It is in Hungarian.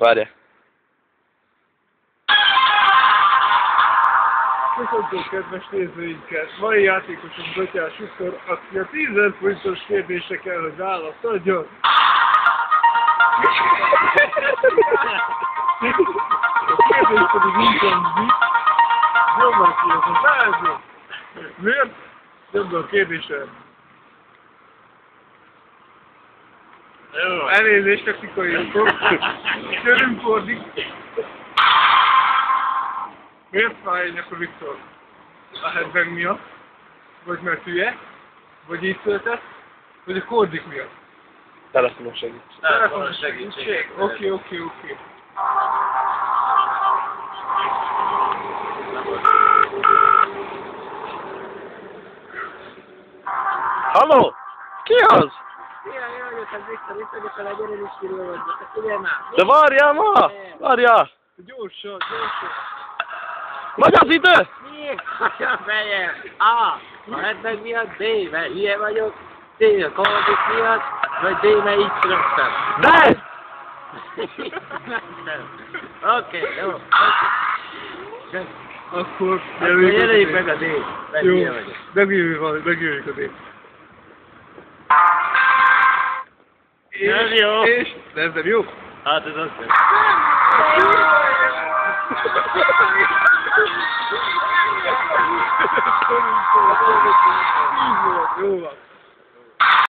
Várja. Köszöntöm kedves nézőinket! Mai játékosunk Gatyás Viktor, aki a 10 000 forintos kérdésre kell, hogy választ adjon. A kérdés pedig így hangzik. Jobban ki ez a tárgyat. Miért? Jobb a kérdésem. Elnézést, technikai okok. Körünk fordít. Miért fáj a nyaka Viktor? A headbang miatt? Vagy mert hülye? Vagy így született? Vagy a kordik miatt? Telefonos segítség. Telefonos segítség. Oké. Halló? Ki az? Szia, én vagyok az Viktor, itt vagyok a legyereniskéről vagyok, hát figyelj már! De várjál ma! Várjál! Gyorsan! Nagy az idő! Miért? A fejem! A headbang miatt, B, mert hülye vagyok, C, a kordik miatt, vagy D, mert így születtem. De! Oké, jó. Akkor Jelöljük meg a D, mert jó, hülye vagyok. megírjuk a D. Nem jó. És nem jó? Hát ez azt Jó van.